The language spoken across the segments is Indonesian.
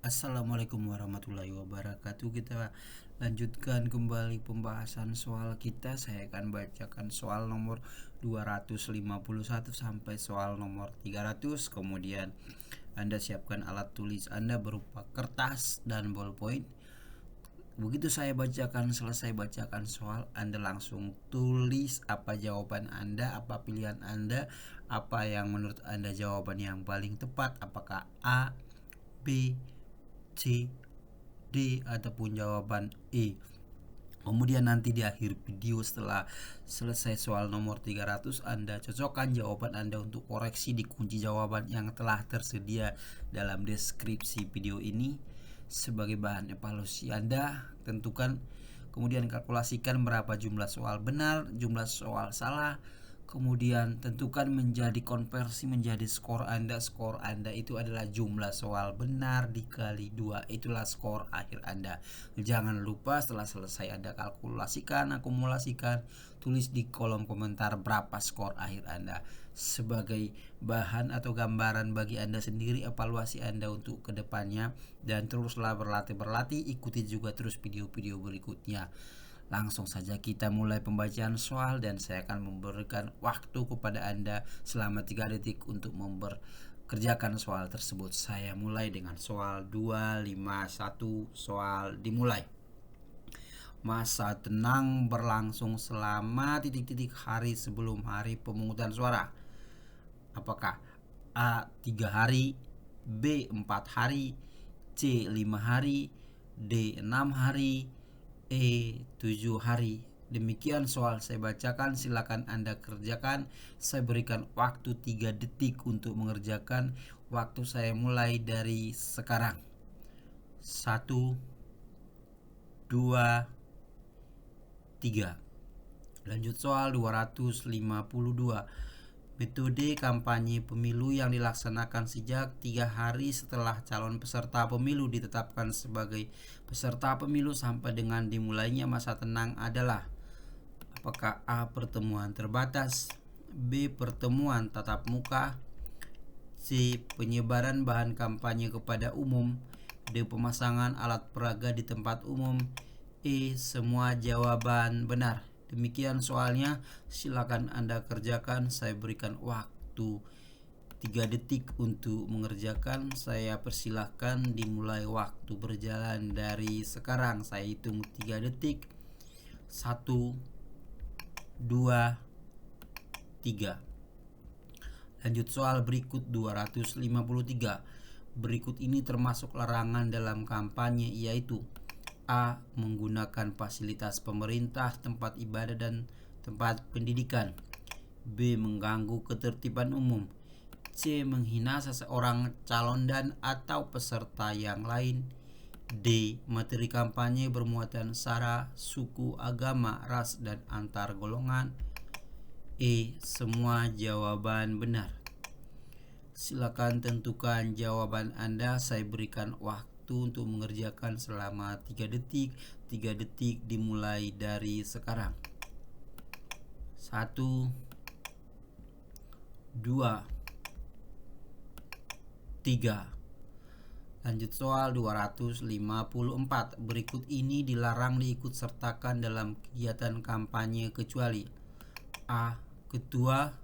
Assalamualaikum warahmatullahi wabarakatuh. Kita lanjutkan kembali pembahasan soal kita. Saya akan bacakan soal nomor 251 sampai soal nomor 300. Kemudian Anda siapkan alat tulis Anda berupa kertas dan ballpoint. Begitu saya selesai bacakan soal, Anda langsung tulis apa jawaban Anda, apa pilihan Anda, apa yang menurut Anda jawaban yang paling tepat, apakah A, B, C, D ataupun jawaban E. Kemudian nanti di akhir video setelah selesai soal nomor 300, Anda cocokkan jawaban Anda untuk koreksi di kunci jawaban yang telah tersedia dalam deskripsi video ini. Sebagai bahan evaluasi Anda, tentukan kemudian kalkulasikan berapa jumlah soal benar, jumlah soal salah. Kemudian tentukan menjadi konversi menjadi skor Anda. Skor Anda itu adalah jumlah soal benar dikali 2. Itulah skor akhir Anda. Jangan lupa setelah selesai Anda kalkulasikan, akumulasikan, tulis di kolom komentar berapa skor akhir Anda. Sebagai bahan atau gambaran bagi Anda sendiri, evaluasi Anda untuk kedepannya. Dan teruslah berlatih, ikuti juga terus video-video berikutnya. Langsung saja kita mulai pembacaan soal dan saya akan memberikan waktu kepada Anda selama 3 detik untuk kerjakan soal tersebut. Saya mulai dengan soal 251. Soal dimulai. Masa tenang berlangsung selama titik-titik hari sebelum hari pemungutan suara. Apakah A 3 hari, B 4 hari, C 5 hari, D 6 hari, E 7 hari. Demikian soal saya bacakan, silakan Anda kerjakan. Saya berikan waktu 3 detik untuk mengerjakan. Waktu saya mulai dari sekarang. 1, 2, 3. Lanjut soal 252. Metode kampanye pemilu yang dilaksanakan sejak 3 hari setelah calon peserta pemilu ditetapkan sebagai peserta pemilu sampai dengan dimulainya masa tenang adalah: apakah A. pertemuan terbatas, B. pertemuan tatap muka, C. penyebaran bahan kampanye kepada umum, D. pemasangan alat peraga di tempat umum, E. semua jawaban benar. Demikian soalnya, silakan Anda kerjakan. Saya berikan waktu 3 detik untuk mengerjakan. Saya persilahkan dimulai waktu berjalan dari sekarang. Saya hitung 3 detik. 1, 2, 3. Lanjut soal berikut 253. Berikut ini termasuk larangan dalam kampanye, yaitu: A. menggunakan fasilitas pemerintah, tempat ibadah dan tempat pendidikan, B. mengganggu ketertiban umum, C. menghina seseorang calon dan atau peserta yang lain, D. materi kampanye bermuatan sara, suku, agama, ras, dan antar golongan, E. semua jawaban benar. Silakan tentukan jawaban Anda. Saya berikan waktu untuk mengerjakan selama 3 detik. 3 detik dimulai dari sekarang. 1, 2, 3. Lanjut soal 254. Berikut ini dilarang diikut sertakan dalam kegiatan kampanye kecuali: A. ketua,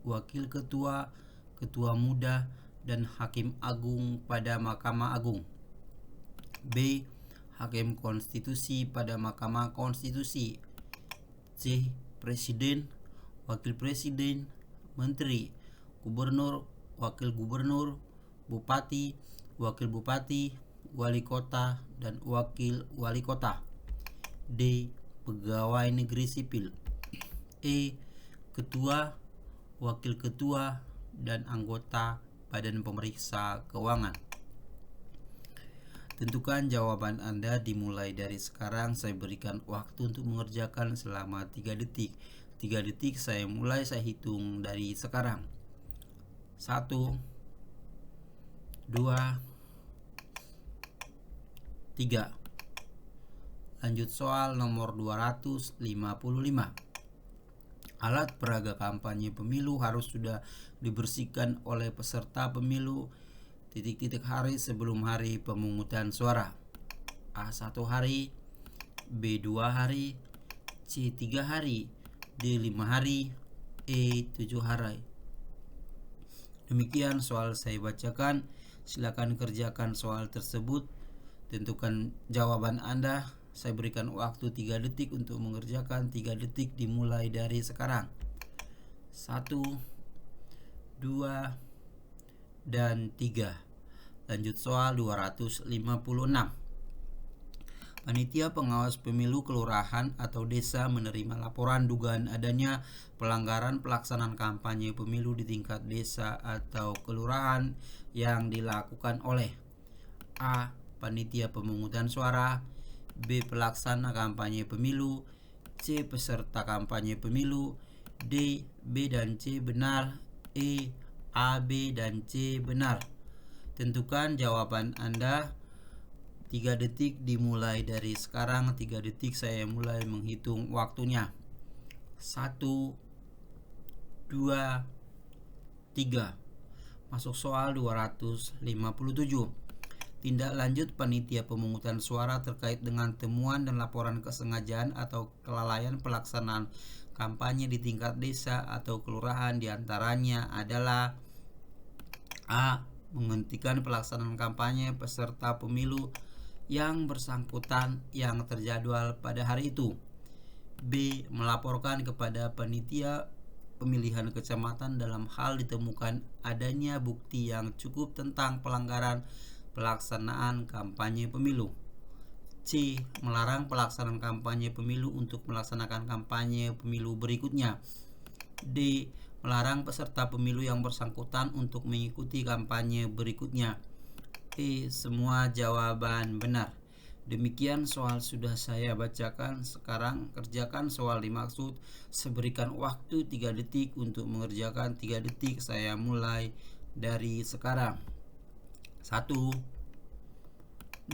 wakil ketua, ketua muda, dan hakim agung pada Mahkamah Agung, B. hakim konstitusi pada Mahkamah Konstitusi, C. presiden, wakil presiden, menteri, gubernur, wakil gubernur, bupati, wakil bupati, wali kota, dan wakil wali kota, D. pegawai negeri sipil, E. ketua, wakil ketua, dan anggota Badan Pemeriksa Keuangan. Tentukan jawaban Anda dimulai dari sekarang. Saya berikan waktu untuk mengerjakan selama 3 detik. 3 detik saya mulai, saya hitung dari sekarang. 1, 2, 3. Lanjut soal nomor 255. Alat peraga kampanye pemilu harus sudah dibersihkan oleh peserta pemilu titik-titik hari sebelum hari pemungutan suara. A 1 hari, B 2 hari, C 3 hari, D 5 hari, E 7 hari. Demikian soal saya bacakan. Silakan kerjakan soal tersebut. Tentukan jawaban Anda. Saya berikan waktu 3 detik untuk mengerjakan. 3 detik dimulai dari sekarang. 1, 2, dan 3. Lanjut soal 256. Panitia pengawas pemilu kelurahan atau desa menerima laporan dugaan adanya pelanggaran pelaksanaan kampanye pemilu di tingkat desa atau kelurahan yang dilakukan oleh A. Panitia pemungutan suara, B. Pelaksana kampanye pemilu, C. Peserta kampanye pemilu, D. B dan C benar, E. A, B, dan C benar. Tentukan jawaban Anda. 3 detik dimulai dari sekarang. 3 detik saya mulai menghitung waktunya. 1, 2, 3. Masuk soal 257. Tindak lanjut panitia pemungutan suara terkait dengan temuan dan laporan kesengajaan atau kelalaian pelaksanaan kampanye di tingkat desa atau kelurahan, diantaranya adalah A. Menghentikan pelaksanaan kampanye peserta pemilu yang bersangkutan yang terjadwal pada hari itu. B. Melaporkan kepada panitia pemilihan kecamatan dalam hal ditemukan adanya bukti yang cukup tentang pelanggaran pelaksanaan kampanye pemilu. C. Melarang pelaksanaan kampanye pemilu untuk melaksanakan kampanye pemilu berikutnya. D. Melarang peserta pemilu yang bersangkutan untuk mengikuti kampanye berikutnya. E. Semua jawaban benar. Demikian soal sudah saya bacakan. Sekarang kerjakan soal dimaksud. Saya berikan waktu 3 detik untuk mengerjakan. 3 detik saya mulai dari sekarang. 1, 2,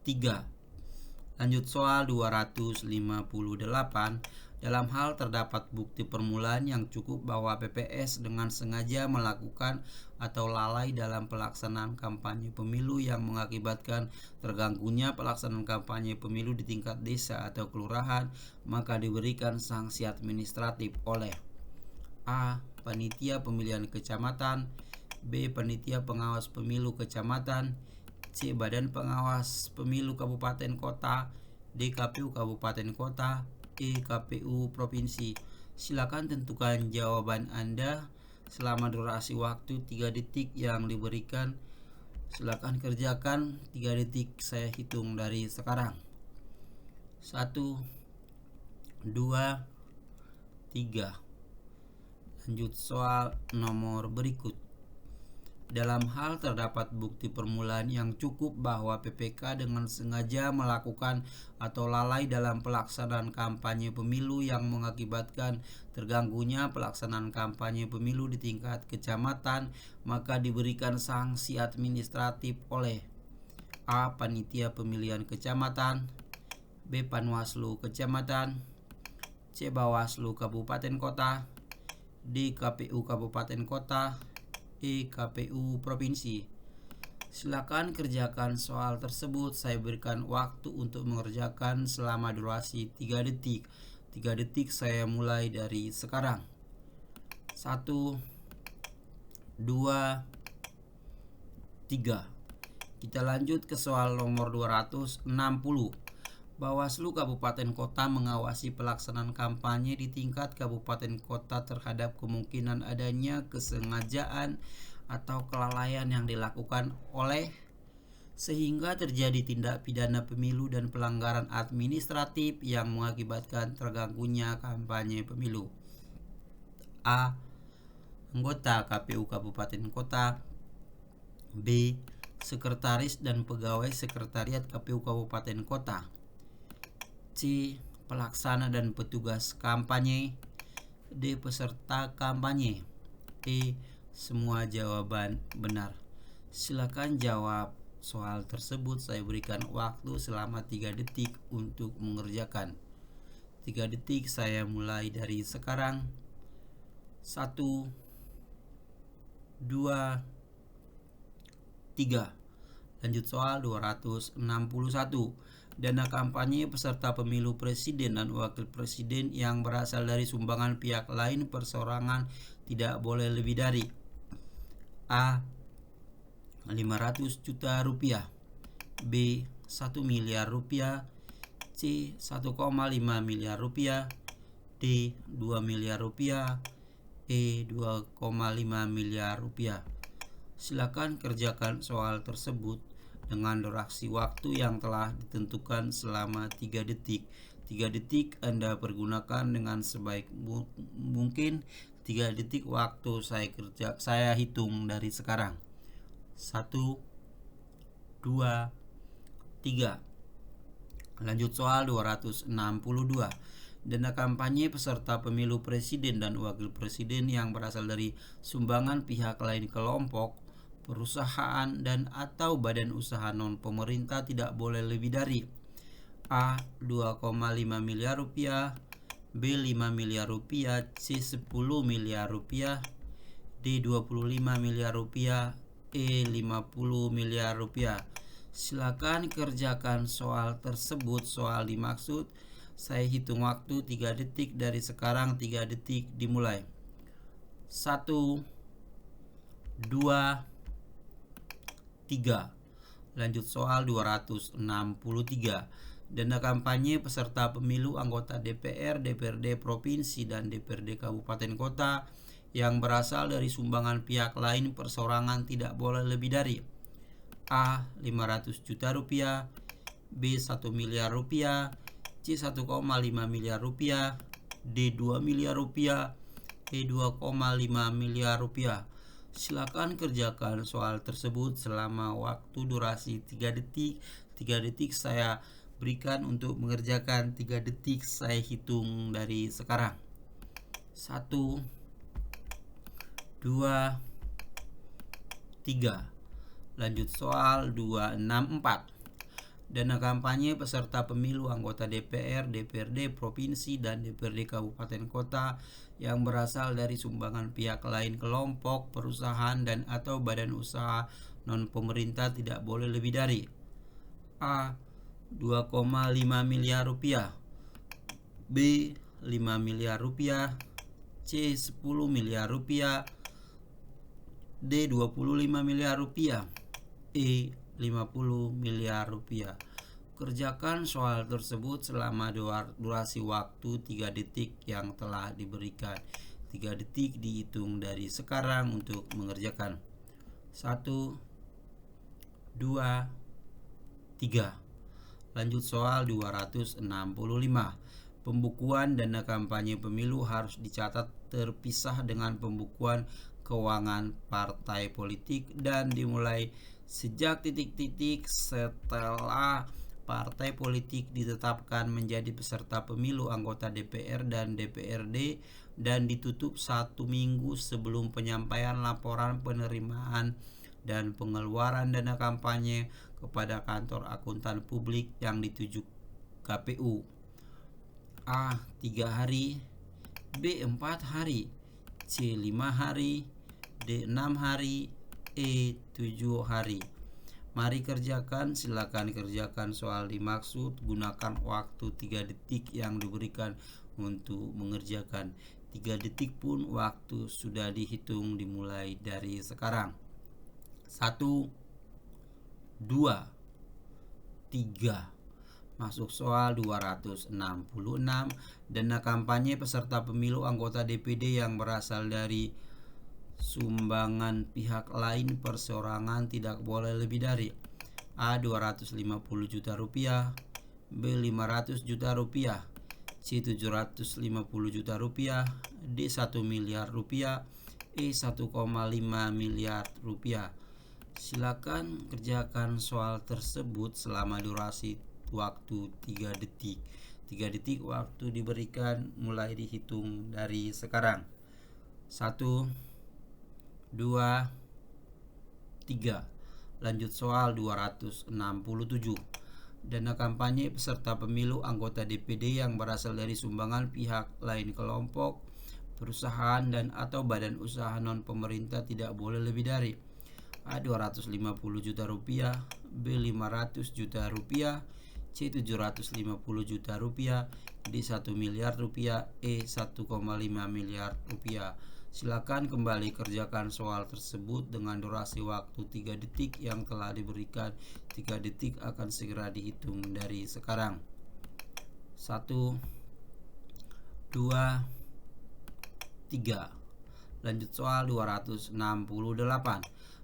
3. Lanjut soal 258. Dalam hal terdapat bukti permulaan yang cukup bahwa PPS dengan sengaja melakukan atau lalai dalam pelaksanaan kampanye pemilu yang mengakibatkan terganggunya pelaksanaan kampanye pemilu di tingkat desa atau kelurahan, maka diberikan sanksi administratif oleh A. Panitia pemilihan kecamatan, B. Panitia pengawas pemilu kecamatan, C. Badan pengawas pemilu kabupaten kota, D. KPU kabupaten kota, E. KPU provinsi. Silakan tentukan jawaban Anda selama durasi waktu 3 detik yang diberikan. Silakan kerjakan. 3 detik saya hitung dari sekarang. 1, 2, 3. Lanjut soal nomor berikut. Dalam hal terdapat bukti permulaan yang cukup bahwa PPK dengan sengaja melakukan atau lalai dalam pelaksanaan kampanye pemilu yang mengakibatkan terganggunya pelaksanaan kampanye pemilu di tingkat kecamatan, maka diberikan sanksi administratif oleh A. Panitia pemilihan kecamatan, B. Panwaslu kecamatan, C. Bawaslu kabupaten kota, D. KPU kabupaten kota, E. KPU provinsi. Silakan kerjakan soal tersebut. Saya berikan waktu untuk mengerjakan selama durasi 3 detik. 3 detik saya mulai dari sekarang. 1, 2, 3. Kita lanjut ke soal nomor 260. Bawaslu Kabupaten Kota mengawasi pelaksanaan kampanye di tingkat kabupaten kota terhadap kemungkinan adanya kesengajaan atau kelalaian yang dilakukan oleh sehingga terjadi tindak pidana pemilu dan pelanggaran administratif yang mengakibatkan terganggunya kampanye pemilu. A. Anggota KPU Kabupaten Kota, B. Sekretaris dan pegawai sekretariat KPU Kabupaten Kota, C. Pelaksana dan petugas kampanye, D. Peserta kampanye, E. Semua jawaban benar. Silakan jawab soal tersebut. Saya berikan waktu selama 3 detik untuk mengerjakan. 3 detik saya mulai dari sekarang. 1, 2, Lanjut soal 261. Dana kampanye peserta pemilu presiden dan wakil presiden yang berasal dari sumbangan pihak lain perseorangan tidak boleh lebih dari A. 500 juta rupiah, B. 1 miliar rupiah, C. 1,5 miliar rupiah, D. 2 miliar rupiah, E. 2,5 miliar rupiah. Silakan kerjakan soal tersebut dengan durasi waktu yang telah ditentukan selama 3 detik. 3 detik Anda pergunakan dengan sebaik mungkin. 3 detik waktu saya hitung dari sekarang. 1, 2, 3. Lanjut soal 262. Dana kampanye peserta pemilu presiden dan wakil presiden yang berasal dari sumbangan pihak lain kelompok, perusahaan dan atau badan usaha non pemerintah tidak boleh lebih dari A. 2,5 miliar rupiah, B. 5 miliar rupiah, C. 10 miliar rupiah, D. 25 miliar rupiah, E. 50 miliar rupiah. Silakan kerjakan soal tersebut. Soal dimaksud saya hitung waktu 3 detik dari sekarang. 3 detik dimulai. 1, 2, 3. Lanjut soal 263. Dana kampanye peserta pemilu anggota DPR, DPRD provinsi dan DPRD kabupaten kota yang berasal dari sumbangan pihak lain perseorangan tidak boleh lebih dari A. 500 juta rupiah, B. 1 miliar rupiah, C. 1,5 miliar rupiah, D. 2 miliar rupiah, E. 2,5 miliar rupiah. Silakan kerjakan soal tersebut selama waktu durasi 3 detik. 3 detik saya berikan untuk mengerjakan. 3 detik saya hitung dari sekarang. 1, 2, 3. Lanjut soal 264. Dana kampanye peserta pemilu anggota DPR, DPRD provinsi dan DPRD kabupaten kota yang berasal dari sumbangan pihak lain kelompok, perusahaan dan atau badan usaha non pemerintah tidak boleh lebih dari A. 2,5 miliar rupiah, B. 5 miliar rupiah, C. 10 miliar rupiah, D. 25 miliar rupiah, E. 50 miliar rupiah. Kerjakan soal tersebut selama durasi waktu 3 detik yang telah diberikan. 3 detik dihitung dari sekarang untuk mengerjakan. 1, 2, 3. Lanjut soal 265. Pembukuan dana kampanye pemilu harus dicatat terpisah dengan pembukuan keuangan partai politik dan dimulai sejak titik-titik setelah partai politik ditetapkan menjadi peserta pemilu anggota DPR dan DPRD dan ditutup 1 minggu sebelum penyampaian laporan penerimaan dan pengeluaran dana kampanye kepada kantor akuntan publik yang dituju KPU. A. 3 hari, B. 4 hari, C. 5 hari, D. 6 hari, E. 7 hari. Mari kerjakan. Silakan kerjakan soal dimaksud. Gunakan waktu 3 detik yang diberikan untuk mengerjakan. 3 detik pun waktu sudah dihitung dimulai dari sekarang. 1, 2, 3. Masuk soal 266. Dana kampanye peserta pemilu anggota DPD yang berasal dari sumbangan pihak lain perseorangan tidak boleh lebih dari A. 250 juta rupiah, B. 500 juta rupiah, C. 750 juta rupiah, D. 1 miliar rupiah, E. 1,5 miliar rupiah. Silakan kerjakan soal tersebut selama durasi waktu 3 detik. 3 detik waktu diberikan mulai dihitung dari sekarang. 1, 2, 3. Lanjut soal 267. Dana kampanye peserta pemilu anggota DPD yang berasal dari sumbangan pihak lain kelompok, perusahaan dan atau badan usaha non pemerintah tidak boleh lebih dari A 250 juta rupiah, B 500 juta rupiah, C 750 juta rupiah, D 1 miliar rupiah, E 1,5 miliar rupiah. Silakan kembali kerjakan soal tersebut dengan durasi waktu 3 detik yang telah diberikan. 3 detik akan segera dihitung dari sekarang. 1, 2, 3. Lanjut soal 268.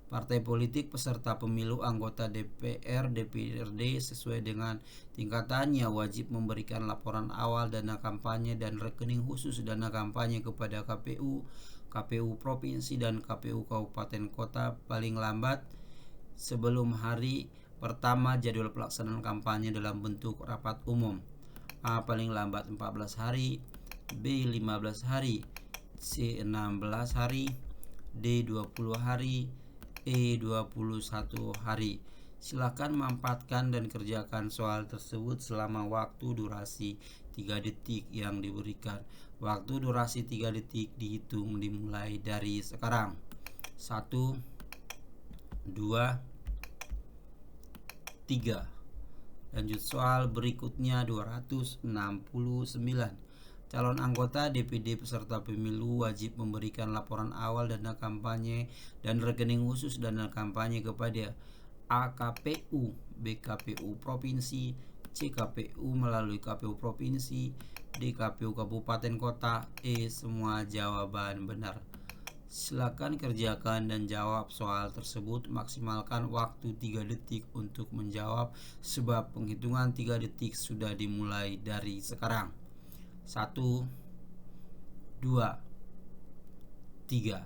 Partai politik peserta pemilu anggota DPR DPRD sesuai dengan tingkatannya wajib memberikan laporan awal dana kampanye dan rekening khusus dana kampanye kepada KPU, KPU Provinsi dan KPU Kabupaten Kota paling lambat sebelum hari pertama jadwal pelaksanaan kampanye dalam bentuk rapat umum. A. Paling lambat 14 hari, B. 15 hari, C. 16 hari, D. 20 hari, E. 21 hari. Silakan mampatkan dan kerjakan soal tersebut selama waktu durasi 3 detik yang diberikan. Waktu durasi 3 detik dihitung dimulai dari sekarang. 1, 2, 3. Lanjut soal berikutnya 269. Calon anggota DPD peserta pemilu wajib memberikan laporan awal dana kampanye dan rekening khusus dana kampanye kepada A. KPU, B. KPU Provinsi, C. KPU melalui KPU Provinsi, D. KPU Kabupaten Kota, E. Semua jawaban benar. Silakan kerjakan dan jawab soal tersebut. Maksimalkan waktu 3 detik untuk menjawab sebab penghitungan 3 detik sudah dimulai dari sekarang. 1, 2, 3.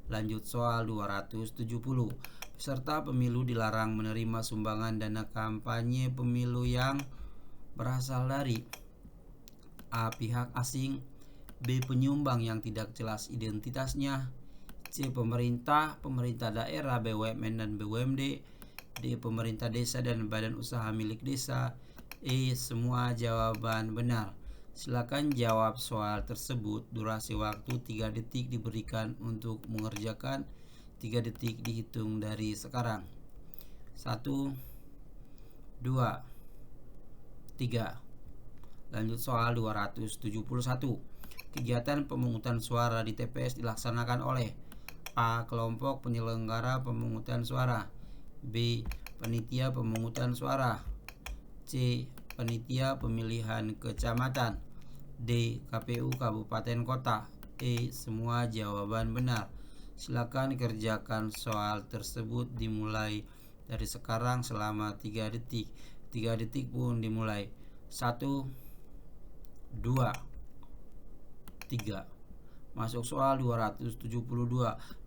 Lanjut soal 270. Peserta pemilu dilarang menerima sumbangan dana kampanye pemilu yang berasal dari A. Pihak asing, B. Penyumbang yang tidak jelas identitasnya, C. Pemerintah daerah, BUMN dan BUMD, D. Pemerintah desa dan badan usaha milik desa, E. Semua jawaban benar. Silakan jawab soal tersebut. Durasi waktu 3 detik diberikan untuk mengerjakan. 3 detik dihitung dari sekarang. 1, 2, 3. Lanjut soal 271. Kegiatan pemungutan suara di TPS dilaksanakan oleh A. Kelompok penyelenggara pemungutan suara, B. Panitia pemungutan suara, C. Panitia pemilihan kecamatan, D. KPU Kabupaten Kota, E. Semua jawaban benar. Silakan kerjakan soal tersebut dimulai dari sekarang selama 3 detik. 3 detik pun dimulai. 1, 2, 3. Masuk soal 272.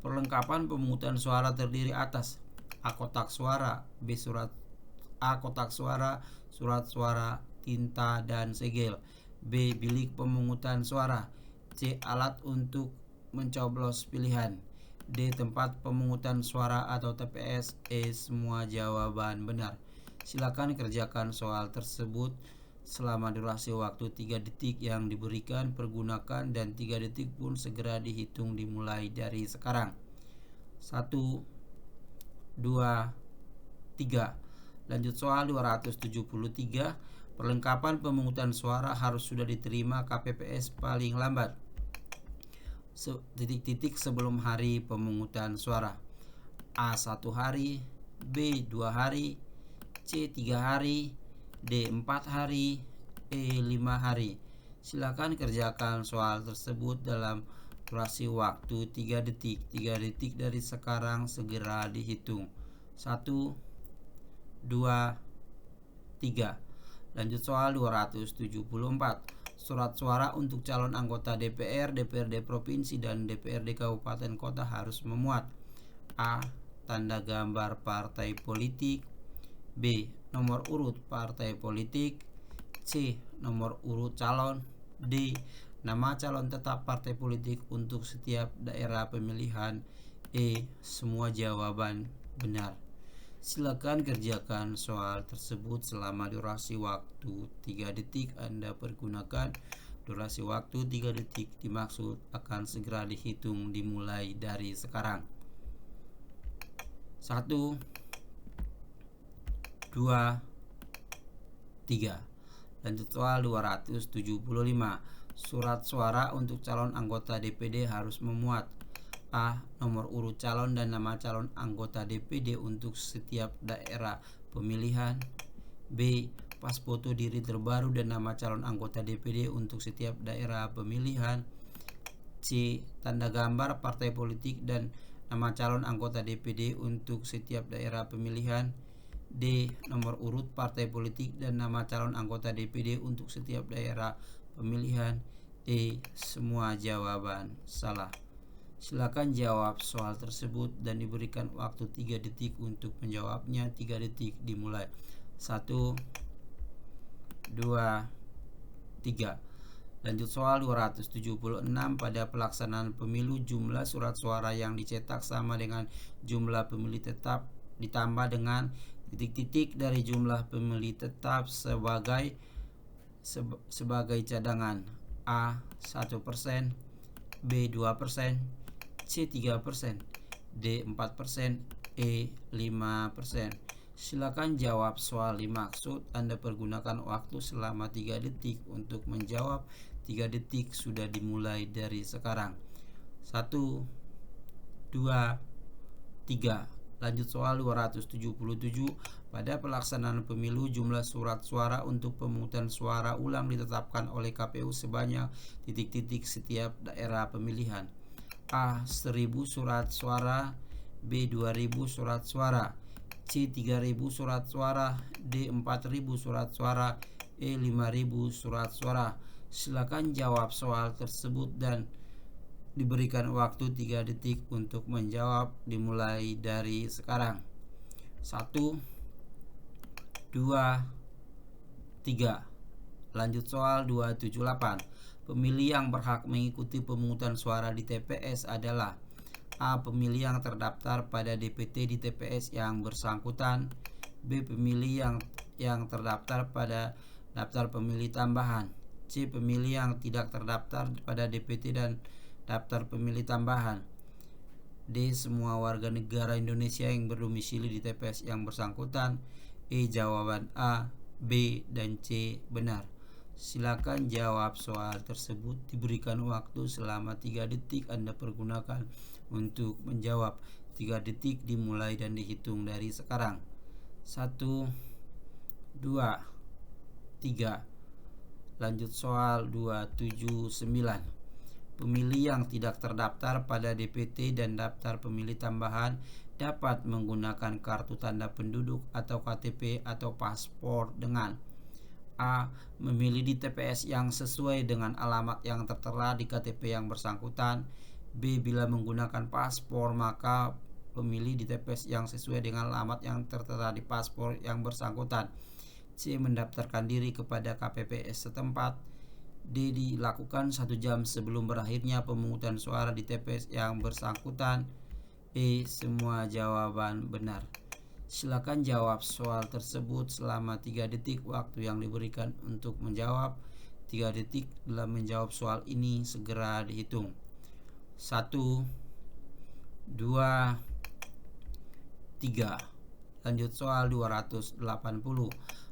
Perlengkapan pemungutan suara terdiri atas A. Kotak suara, B. kotak suara, surat suara, tinta dan segel, B. Bilik pemungutan suara, C. Alat untuk mencoblos pilihan, D. Tempat pemungutan suara atau TPS, E. Semua jawaban benar. Silakan kerjakan soal tersebut selama durasi waktu 3 detik yang diberikan. Pergunakan dan 3 detik pun segera dihitung dimulai dari sekarang. 1, 2, 3. Lanjut soal 273. Perlengkapan pemungutan suara harus sudah diterima KPPS paling lambat titik-titik sebelum hari pemungutan suara. A. 1 hari, B. 2 hari, C. 3 hari, D. 4 hari, E. 5 hari. Silakan kerjakan soal tersebut dalam durasi waktu 3 detik. 3 detik dari sekarang segera dihitung. 1, 2, 3. Lanjut soal 274. Surat suara untuk calon anggota DPR, DPRD Provinsi dan DPRD Kabupaten Kota harus memuat A. Tanda gambar partai politik, B. Nomor urut partai politik, C. Nomor urut calon, D. Nama calon tetap partai politik untuk setiap daerah pemilihan, E. Semua jawaban benar. Silakan kerjakan soal tersebut selama durasi waktu 3 detik. Anda pergunakan durasi waktu 3 detik dimaksud akan segera dihitung dimulai dari sekarang. 1, 2, 3. Lanjut soal 275. Surat suara untuk calon anggota DPD harus memuat A. Nomor urut calon dan nama calon anggota DPD untuk setiap daerah pemilihan. B. Pas foto diri terbaru dan nama calon anggota DPD untuk setiap daerah pemilihan. C. Tanda gambar partai politik dan nama calon anggota DPD untuk setiap daerah pemilihan. D. Nomor urut partai politik dan nama calon anggota DPD untuk setiap daerah pemilihan. E. Semua jawaban salah. Silakan jawab soal tersebut dan diberikan waktu 3 detik untuk menjawabnya. 3 detik dimulai. 1, 2, 3. Lanjut soal 276. Pada pelaksanaan pemilu, jumlah surat suara yang dicetak sama dengan jumlah pemilih tetap ditambah dengan titik-titik dari jumlah pemilih tetap sebagai cadangan. A. 1%, B. 2%, C. 3%, D. 4%, E. 5%. Silakan jawab soal dimaksud. Anda pergunakan waktu selama 3 detik untuk menjawab. 3 detik sudah dimulai dari sekarang. 1, 2, 3. Lanjut soal 277. Pada pelaksanaan pemilu, jumlah surat suara untuk pemungutan suara ulang ditetapkan oleh KPU sebanyak titik-titik setiap daerah pemilihan. A. 1000 surat suara, B. 2000 surat suara, C. 3000 surat suara, D. 4000 surat suara, E. 5000 surat suara. Silakan jawab soal tersebut dan diberikan waktu 3 detik untuk menjawab dimulai dari sekarang. 1, 2, 3. Lanjut soal 278. Pemilih yang berhak mengikuti pemungutan suara di TPS adalah A. Pemilih yang terdaftar pada DPT di TPS yang bersangkutan. B. Pemilih yang terdaftar pada daftar pemilih tambahan. C. Pemilih yang tidak terdaftar pada DPT dan daftar pemilih tambahan. D. Semua warga negara Indonesia yang berdomisili di TPS yang bersangkutan. E. Jawaban A, B, dan C benar. Silakan jawab soal tersebut. Diberikan waktu selama 3 detik Anda pergunakan untuk menjawab. 3 detik dimulai dan dihitung dari sekarang. 1, 2, 3. Lanjut soal 279. Pemilih yang tidak terdaftar pada DPT dan daftar pemilih tambahan dapat menggunakan kartu tanda penduduk atau KTP atau paspor dengan A. Memilih di TPS yang sesuai dengan alamat yang tertera di KTP yang bersangkutan. B. Bila menggunakan paspor, maka pemilih di TPS yang sesuai dengan alamat yang tertera di paspor yang bersangkutan. C. Mendaftarkan diri kepada KPPS setempat. D. Dilakukan 1 jam sebelum berakhirnya pemungutan suara di TPS yang bersangkutan. E. Semua jawaban benar. Silakan jawab soal tersebut selama 3 detik. Waktu yang diberikan untuk menjawab 3 detik dalam menjawab soal ini segera dihitung. 1, 2, 3. Lanjut soal 280.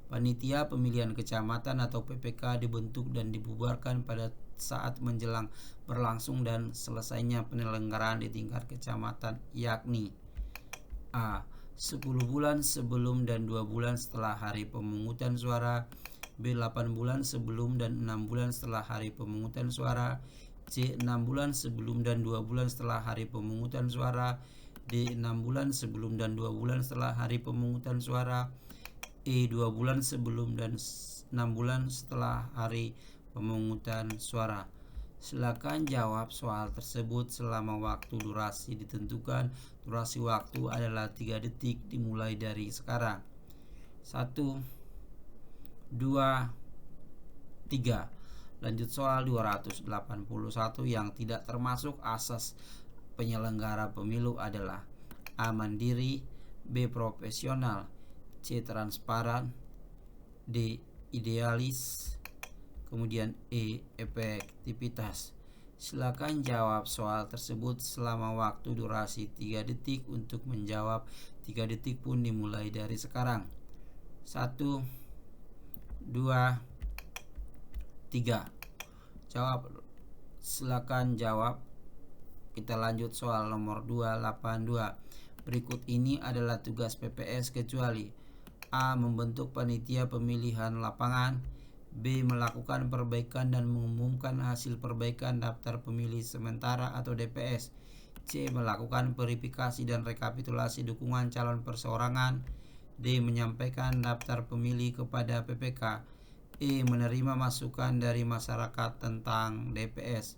Panitia pemilihan kecamatan atau PPK dibentuk dan dibubarkan pada saat menjelang berlangsung dan selesainya penyelenggaraan di tingkat kecamatan, yakni A. 10 bulan sebelum dan 2 bulan setelah hari pemungutan suara. B. 8 bulan sebelum dan 6 bulan setelah hari pemungutan suara. C. 6 bulan sebelum dan 2 bulan setelah hari pemungutan suara. D. 6 bulan sebelum dan 2 bulan setelah hari pemungutan suara. E. 2 bulan sebelum dan 6 bulan setelah hari pemungutan suara. Silakan jawab soal tersebut selama waktu durasi ditentukan. Durasi waktu adalah 3 detik dimulai dari sekarang. 1, 2, 3. Lanjut soal 281. Yang tidak termasuk asas penyelenggara pemilu adalah A. Mandiri, B. Profesional, C. Transparan, D. Idealis, kemudian E. Efektivitas. Silakan jawab soal tersebut selama waktu durasi 3 detik. Untuk menjawab 3 detik pun dimulai dari sekarang. 1, 2, 3. Jawab. Silakan jawab. Kita lanjut soal nomor 282. Berikut ini adalah tugas PPS kecuali A. Membentuk panitia pemilihan lapangan, B. Melakukan perbaikan dan mengumumkan hasil perbaikan daftar pemilih sementara atau DPS, C. Melakukan verifikasi dan rekapitulasi dukungan calon perseorangan, D. Menyampaikan daftar pemilih kepada PPK, E. Menerima masukan dari masyarakat tentang DPS.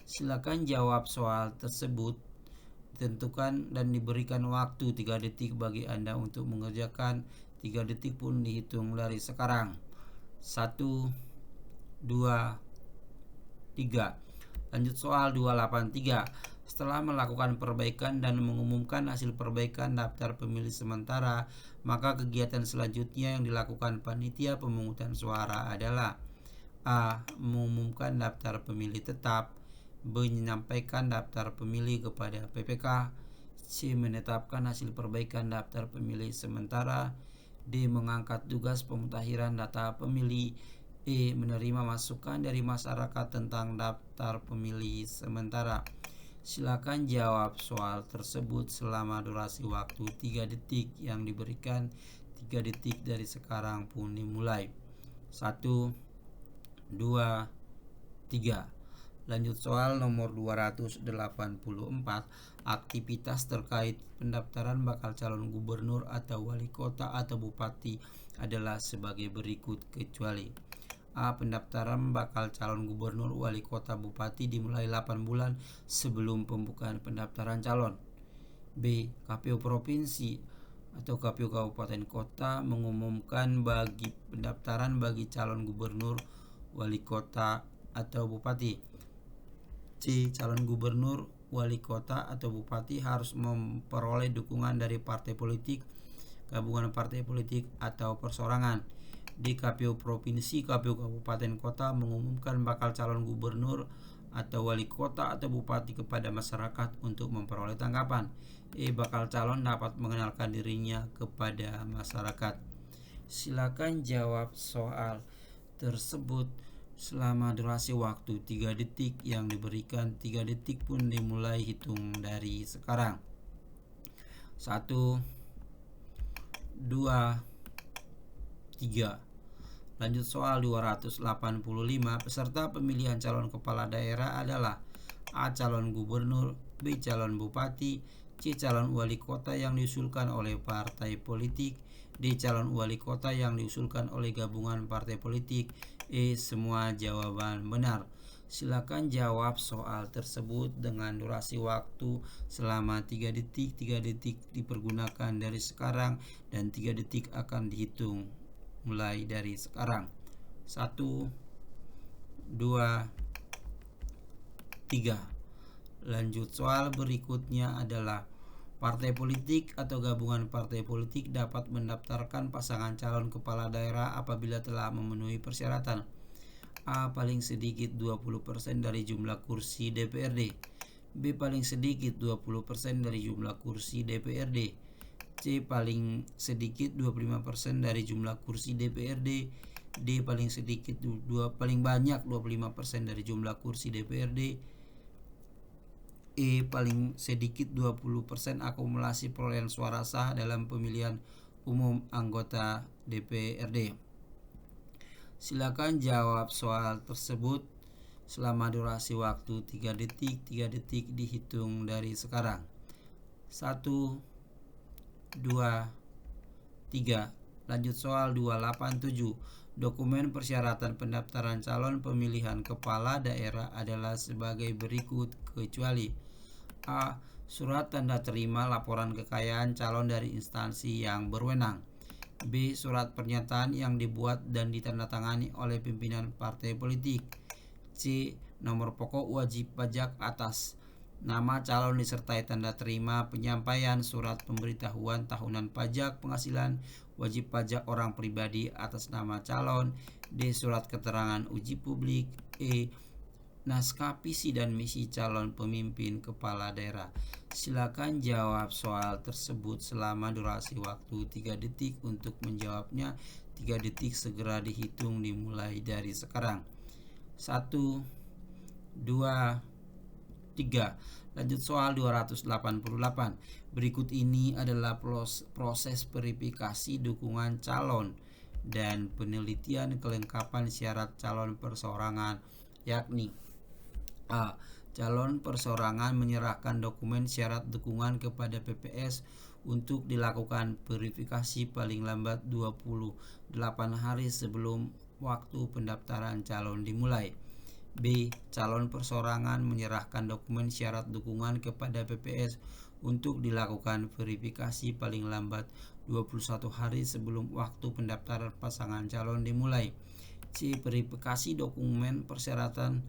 Silakan jawab soal tersebut. Ditentukan dan diberikan waktu 3 detik bagi Anda untuk mengerjakan. 3 detik pun dihitung dari sekarang. 1, 2, 3. Lanjut soal 283. Setelah melakukan perbaikan dan mengumumkan hasil perbaikan daftar pemilih sementara, maka kegiatan selanjutnya yang dilakukan panitia pemungutan suara adalah A. Mengumumkan daftar pemilih tetap, B. Menyampaikan daftar pemilih kepada PPK, C. Menetapkan hasil perbaikan daftar pemilih sementara, D. Mengangkat tugas pemutahiran data pemilih, E. Menerima masukan dari masyarakat tentang daftar pemilih sementara. Silakan jawab soal tersebut selama durasi waktu 3 detik yang diberikan. 3 detik dari sekarang pun dimulai. 1, 2, 3. Lanjut soal nomor 284. Aktivitas terkait pendaftaran bakal calon gubernur atau wali kota atau bupati adalah sebagai berikut kecuali A. Pendaftaran bakal calon gubernur, wali kota, bupati dimulai 8 bulan sebelum pembukaan pendaftaran calon. B. KPU provinsi atau KPU kabupaten kota mengumumkan bagi pendaftaran bagi calon gubernur, wali kota atau bupati. C. Calon gubernur, wali kota atau bupati harus memperoleh dukungan dari partai politik, gabungan partai politik atau perseorangan. D. KPU provinsi, KPU kabupaten kota mengumumkan bakal calon gubernur atau wali kota atau bupati kepada masyarakat untuk memperoleh tanggapan. E. Bakal calon dapat mengenalkan dirinya kepada masyarakat. Silakan jawab soal tersebut selama durasi waktu 3 detik yang diberikan. 3 detik pun dimulai hitung dari sekarang. 1, 2, 3. Lanjut soal 285. Peserta pemilihan calon kepala daerah adalah A. Calon gubernur, B. Calon bupati, C. Calon wali kota yang diusulkan oleh partai politik, D. Calon wali kota yang diusulkan oleh gabungan partai politik, E. Semua jawaban benar. Silakan jawab soal tersebut dengan durasi waktu selama 3 detik. 3 detik dipergunakan dari sekarang dan 3 detik akan dihitung mulai dari sekarang. 1, 2, 3. Lanjut soal berikutnya adalah partai politik atau gabungan partai politik dapat mendaftarkan pasangan calon kepala daerah apabila telah memenuhi persyaratan. A. Paling sedikit 20% dari jumlah kursi DPRD, B. Paling sedikit 20% dari jumlah kursi DPRD, C. Paling sedikit 25% dari jumlah kursi DPRD, D. Paling sedikit paling banyak 25% dari jumlah kursi DPRD, E. Paling sedikit 20% akumulasi perolehan suara sah dalam pemilihan umum anggota DPRD. Silakan jawab soal tersebut selama durasi waktu 3 detik. 3 detik dihitung dari sekarang. 1, 2, 3. Lanjut soal 287. Dokumen persyaratan pendaftaran calon pemilihan kepala daerah adalah sebagai berikut kecuali A. Surat tanda terima laporan kekayaan calon dari instansi yang berwenang, B. Surat pernyataan yang dibuat dan ditandatangani oleh pimpinan partai politik, C. Nomor pokok wajib pajak atas nama calon disertai tanda terima penyampaian surat pemberitahuan tahunan pajak penghasilan wajib pajak orang pribadi atas nama calon, D. Surat keterangan uji publik, E. naskah visi dan misi calon pemimpin kepala daerah. Silakan jawab soal tersebut selama durasi waktu 3 detik. Untuk menjawabnya 3 detik segera dihitung dimulai dari sekarang. 1, 2, 3. Lanjut soal 288. Berikut ini adalah proses verifikasi dukungan calon dan penelitian kelengkapan syarat calon perseorangan, yakni A. Calon perseorangan menyerahkan dokumen syarat dukungan kepada PPS untuk dilakukan verifikasi paling lambat 28 hari sebelum waktu pendaftaran calon dimulai. B. Calon perseorangan menyerahkan dokumen syarat dukungan kepada PPS untuk dilakukan verifikasi paling lambat 21 hari sebelum waktu pendaftaran pasangan calon dimulai. C. Verifikasi dokumen persyaratan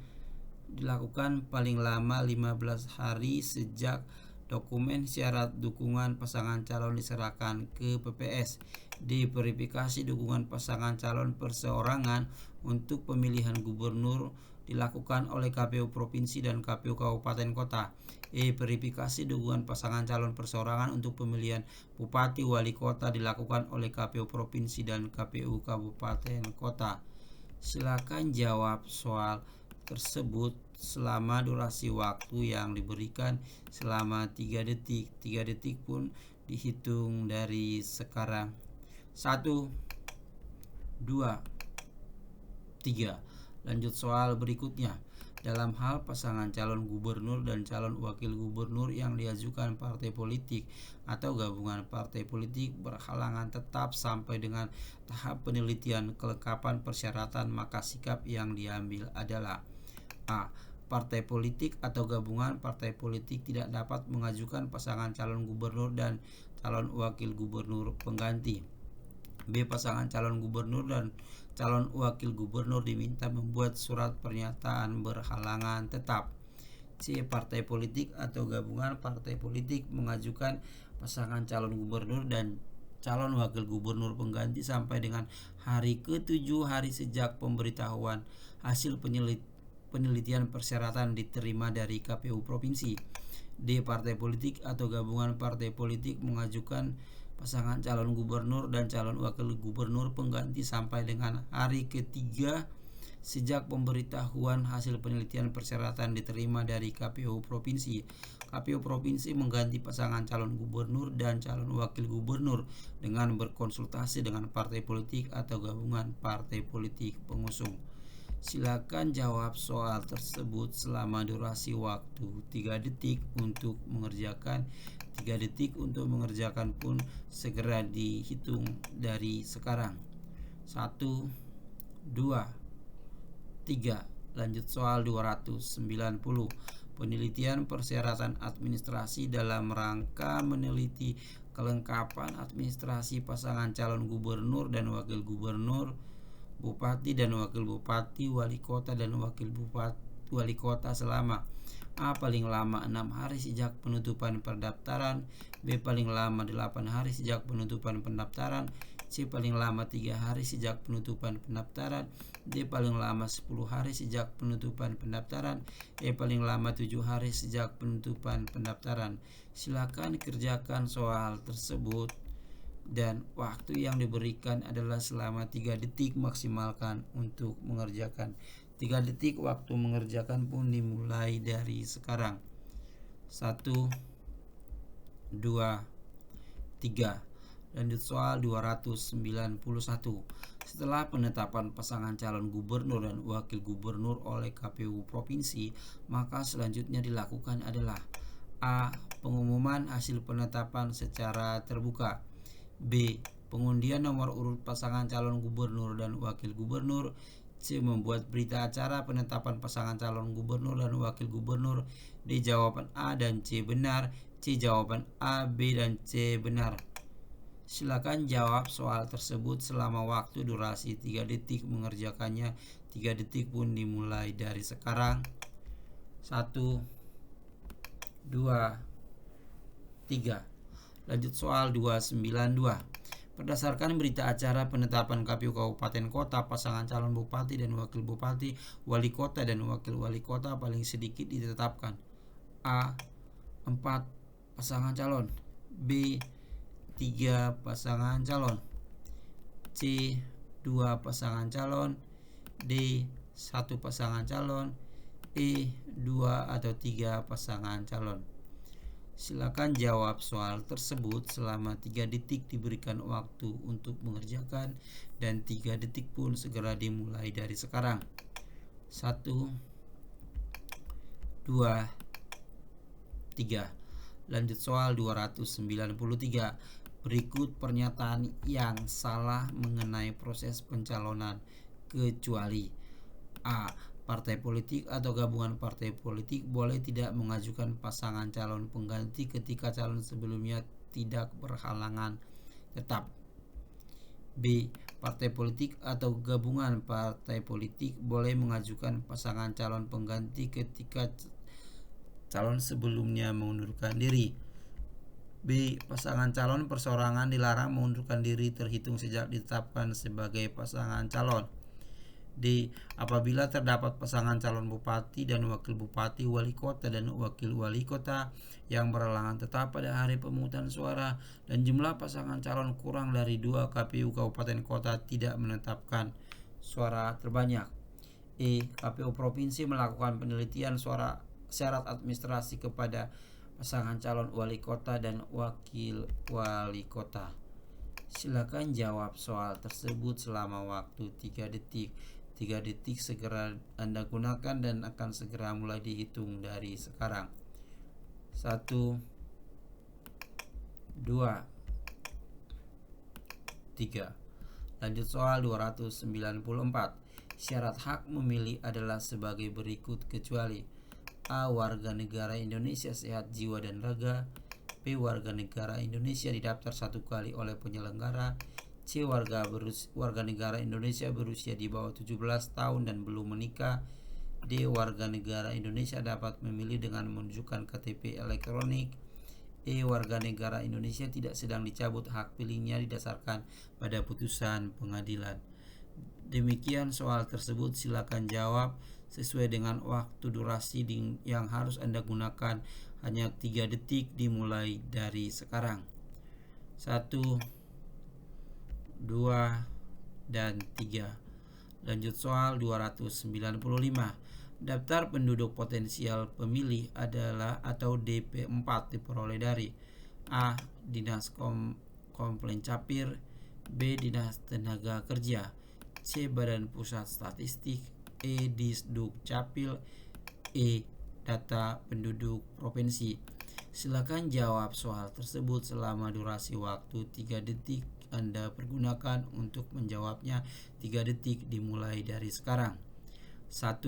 dilakukan paling lama 15 hari sejak dokumen syarat dukungan pasangan calon diserahkan ke PPS. D. Verifikasi dukungan pasangan calon perseorangan untuk pemilihan gubernur dilakukan oleh KPU Provinsi dan KPU Kabupaten Kota. E. Verifikasi dukungan pasangan calon perseorangan untuk pemilihan Bupati Wali Kota dilakukan oleh KPU Provinsi dan KPU Kabupaten Kota. Silakan jawab soal tersebut selama durasi waktu yang diberikan selama 3 detik. 3 detik pun dihitung dari sekarang. 1, 2, 3. Lanjut soal berikutnya. Dalam hal pasangan calon gubernur dan calon wakil gubernur yang diajukan partai politik atau gabungan partai politik berhalangan tetap sampai dengan tahap penelitian kelengkapan persyaratan, maka sikap yang diambil adalah A. Partai politik atau gabungan partai politik tidak dapat mengajukan pasangan calon gubernur dan calon wakil gubernur pengganti. B. Pasangan calon gubernur dan calon wakil gubernur diminta membuat surat pernyataan berhalangan tetap. C. Partai politik atau gabungan partai politik mengajukan pasangan calon gubernur dan calon wakil gubernur pengganti sampai dengan hari ke-7 hari sejak pemberitahuan hasil penelitian persyaratan diterima dari KPU Provinsi. D. Partai politik atau gabungan partai politik mengajukan pasangan calon gubernur dan calon wakil gubernur pengganti sampai dengan hari ketiga sejak pemberitahuan hasil penelitian persyaratan diterima dari KPU Provinsi. KPU Provinsi mengganti pasangan calon gubernur dan calon wakil gubernur dengan berkonsultasi dengan partai politik atau gabungan partai politik pengusung. Silakan jawab soal tersebut selama durasi waktu 3 detik. Untuk mengerjakan 3 detik untuk mengerjakan pun segera dihitung dari sekarang. 1, 2, 3. Lanjut soal 290. Penelitian persyaratan administrasi dalam rangka meneliti kelengkapan administrasi pasangan calon gubernur dan wakil gubernur, bupati dan wakil bupati, wali kota dan wakil bupati wali kota selama A. Paling lama 6 hari sejak penutupan pendaftaran. B. Paling lama 8 hari sejak penutupan pendaftaran. C. Paling lama 3 hari sejak penutupan pendaftaran. D. Paling lama 10 hari sejak penutupan pendaftaran. E. Paling lama 7 hari sejak penutupan pendaftaran. Silakan kerjakan soal tersebut dan waktu yang diberikan adalah selama 3 detik. Maksimalkan untuk mengerjakan. 3 detik waktu mengerjakan pun dimulai dari sekarang. 1, 2, 3. Lanjut soal 291. Setelah penetapan pasangan calon gubernur dan wakil gubernur oleh KPU Provinsi, maka selanjutnya dilakukan adalah A. Pengumuman hasil penetapan secara terbuka. B. Pengundian nomor urut pasangan calon gubernur dan wakil gubernur. C. Membuat berita acara penetapan pasangan calon gubernur dan wakil gubernur. D. Jawaban A dan C benar. C. Jawaban A, B, dan C benar. Silakan jawab soal tersebut selama waktu durasi 3 detik. Mengerjakannya 3 detik pun dimulai dari sekarang. 1, 2, 3. Lanjut soal 292. Berdasarkan berita acara penetapan KPU Kabupaten Kota, pasangan calon bupati dan wakil bupati, wali kota dan wakil wali kota paling sedikit ditetapkan: A. 4 pasangan calon, B. 3 pasangan calon, C. 2 pasangan calon, D. 1 pasangan calon, E. 2 atau 3 pasangan calon. Silakan jawab soal tersebut selama 3 detik, diberikan waktu untuk mengerjakan, dan 3 detik pun segera dimulai dari sekarang. 1, 2, 3. Lanjut soal 293. Berikut pernyataan yang salah mengenai proses pencalonan kecuali: A. Partai politik atau gabungan partai politik boleh tidak mengajukan pasangan calon pengganti ketika calon sebelumnya tidak berhalangan tetap. B. Partai politik atau gabungan partai politik boleh mengajukan pasangan calon pengganti ketika calon sebelumnya mengundurkan diri. B. Pasangan calon perseorangan dilarang mengundurkan diri terhitung sejak ditetapkan sebagai pasangan calon. D. Apabila terdapat pasangan calon bupati dan wakil bupati, wali kota dan wakil wali kota yang berhalangan tetap pada hari pemungutan suara dan jumlah pasangan calon kurang dari 2, KPU Kabupaten Kota tidak menetapkan suara terbanyak. E. KPU Provinsi melakukan penelitian syarat administrasi kepada pasangan calon wali kota dan wakil wali kota. Silakan jawab soal tersebut selama waktu 3 detik. 3 detik segera Anda gunakan dan akan segera mulai dihitung dari sekarang. 1, 2, 3. Lanjut soal 294. Syarat hak memilih adalah sebagai berikut kecuali: A. Warga negara Indonesia sehat jiwa dan raga. B. Warga negara Indonesia didaftar 1 kali oleh penyelenggara. C. Warga negara Indonesia berusia di bawah 17 tahun dan belum menikah. D. Warga negara Indonesia dapat memilih dengan menunjukkan KTP elektronik. E. Warga negara Indonesia tidak sedang dicabut hak pilihnya didasarkan pada putusan pengadilan. Demikian soal tersebut, silakan jawab sesuai dengan waktu durasi yang harus Anda gunakan, hanya 3 detik dimulai dari sekarang. 1, 2, dan 3. Lanjut soal 295. Daftar penduduk potensial pemilih adalah atau DP4 diperoleh dari: A. Dinas Komplain Capir, B. Dinas Tenaga Kerja, C. Badan Pusat Statistik, E. Disduk Capil, E. Data Penduduk Provinsi. Silakan jawab soal tersebut selama durasi waktu 3 detik Anda pergunakan untuk menjawabnya. 3 detik dimulai dari sekarang. 1,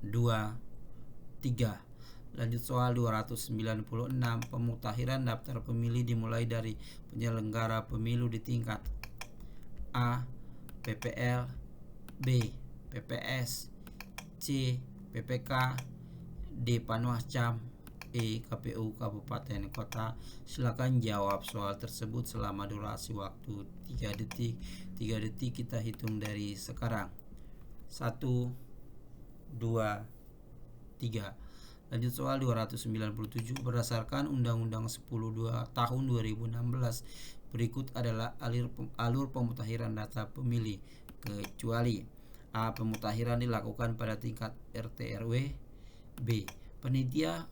2, 3. Lanjut soal 296. Pemutahiran daftar pemilih dimulai dari penyelenggara pemilu di tingkat: A. PPL, B. PPS, C. PPK, D. Panwascam, E. KPU Kabupaten Kota. Silakan jawab soal tersebut selama durasi waktu 3 detik. 3 detik kita hitung dari sekarang. 1, 2, 3. Lanjut soal 297. Berdasarkan Undang-Undang 10 tahun 2016, berikut adalah alur pemutakhiran data pemilih kecuali: A. Pemutahiran dilakukan pada tingkat RT RW. B. Panitia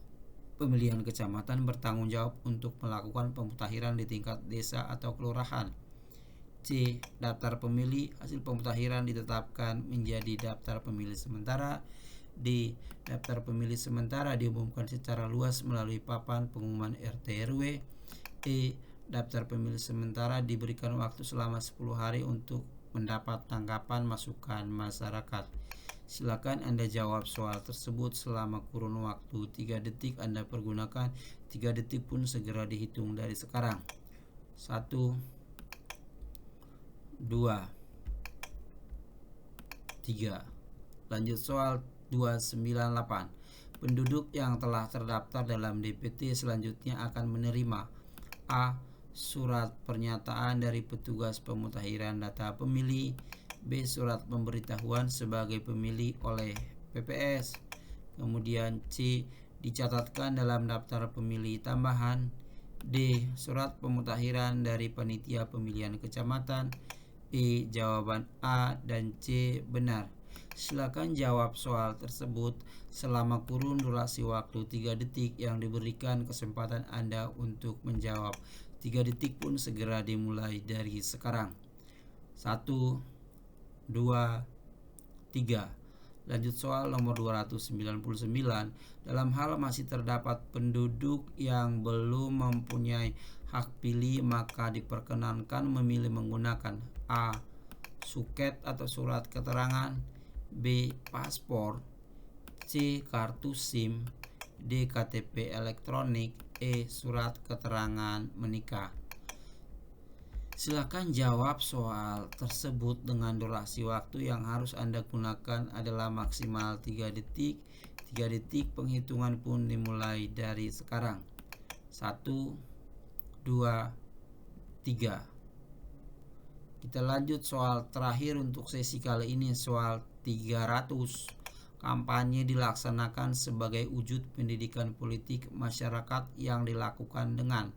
pemilihan kecamatan bertanggung jawab untuk melakukan pemutakhiran di tingkat desa atau kelurahan. C. Daftar pemilih hasil pemutakhiran ditetapkan menjadi daftar pemilih sementara. D. Daftar pemilih sementara diumumkan secara luas melalui papan pengumuman RT RW. E. Daftar pemilih sementara diberikan waktu selama 10 hari untuk mendapat tanggapan masukan masyarakat. Silakan Anda jawab soal tersebut selama kurun waktu 3 detik Anda pergunakan. 3 detik pun segera dihitung dari sekarang. 1, 2, 3. Lanjut soal 298. Penduduk yang telah terdaftar dalam DPT selanjutnya akan menerima: A. surat pernyataan dari petugas pemutakhiran data pemilih. B. Surat pemberitahuan sebagai pemilih oleh PPS. Kemudian C. Dicatatkan dalam daftar pemilih tambahan. D. Surat pemutakhiran dari panitia pemilihan kecamatan. E. Jawaban A dan C benar. Silakan jawab soal tersebut selama kurun durasi waktu 3 detik yang diberikan kesempatan Anda untuk menjawab. 3 detik pun segera dimulai dari sekarang. 1, 2, 3. Lanjut soal nomor 299. Dalam hal masih terdapat penduduk yang belum mempunyai hak pilih, maka diperkenankan memilih menggunakan A. Suket atau surat keterangan. B. Paspor. C. Kartu SIM. D. KTP elektronik. E. Surat keterangan menikah. Silakan jawab soal tersebut dengan durasi waktu yang harus Anda gunakan adalah maksimal 3 detik. 3 detik penghitungan pun dimulai dari sekarang. 1, 2, 3. Kita lanjut soal terakhir untuk sesi kali ini, soal 300. Kampanye dilaksanakan sebagai wujud pendidikan politik masyarakat yang dilakukan dengan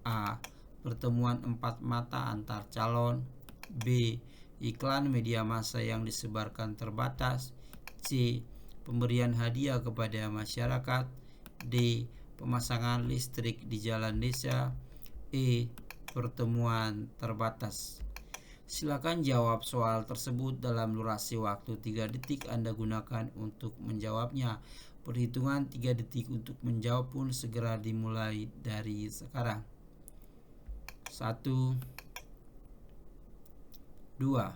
A. Pertemuan 4 mata antar calon. B. Iklan media massa yang disebarkan terbatas. C. Pemberian hadiah kepada masyarakat. D. Pemasangan listrik di jalan desa. E. Pertemuan terbatas. Silakan jawab soal tersebut dalam durasi waktu 3 detik Anda gunakan untuk menjawabnya. Perhitungan 3 detik untuk menjawab pun segera dimulai dari sekarang. 1, 2,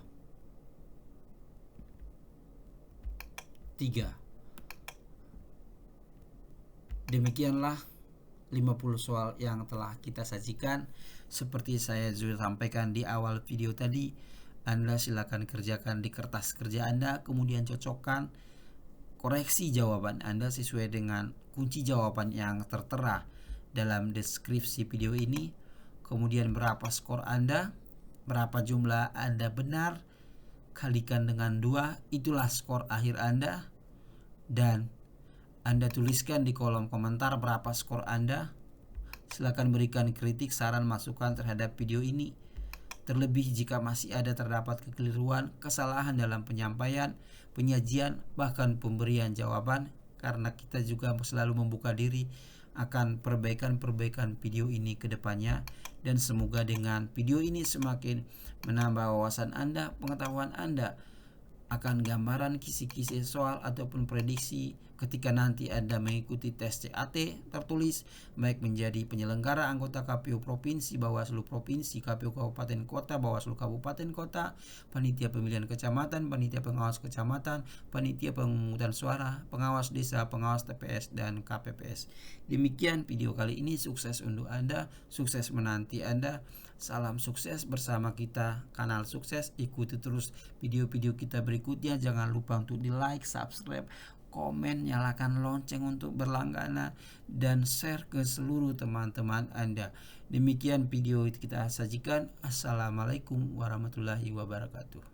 3. Demikianlah 50 soal yang telah kita sajikan. Seperti saya sudah sampaikan di awal video tadi, Anda silakan kerjakan di kertas kerja Anda, kemudian cocokkan, koreksi jawaban Anda sesuai dengan kunci jawaban yang tertera dalam deskripsi video ini. Kemudian berapa skor Anda, berapa jumlah Anda benar, kalikan dengan 2, itulah skor akhir Anda. Dan Anda tuliskan di kolom komentar berapa skor Anda. Silakan berikan kritik, saran, masukan terhadap video ini. Terlebih jika masih ada terdapat kekeliruan, kesalahan dalam penyampaian, penyajian, bahkan pemberian jawaban, karena kita juga selalu membuka diri akan perbaikan-perbaikan video ini ke depannya. Dan semoga dengan video ini semakin menambah wawasan Anda, pengetahuan Anda akan gambaran kisi-kisi soal ataupun prediksi ketika nanti Anda mengikuti tes CAT tertulis, baik menjadi penyelenggara anggota KPU Provinsi, Bawaslu Provinsi, KPU Kabupaten Kota, Bawaslu Kabupaten Kota, panitia pemilihan kecamatan, panitia pengawas kecamatan, panitia pemungutan suara, pengawas desa, pengawas TPS, dan KPPS. Demikian video kali ini, sukses untuk Anda, sukses menanti Anda. Salam sukses bersama kita, kanal sukses. Ikuti terus video-video kita berikutnya. Jangan lupa untuk di like, subscribe, komen, nyalakan lonceng untuk berlangganan, dan share ke seluruh teman-teman Anda. Demikian video kita sajikan. Assalamualaikum warahmatullahi wabarakatuh.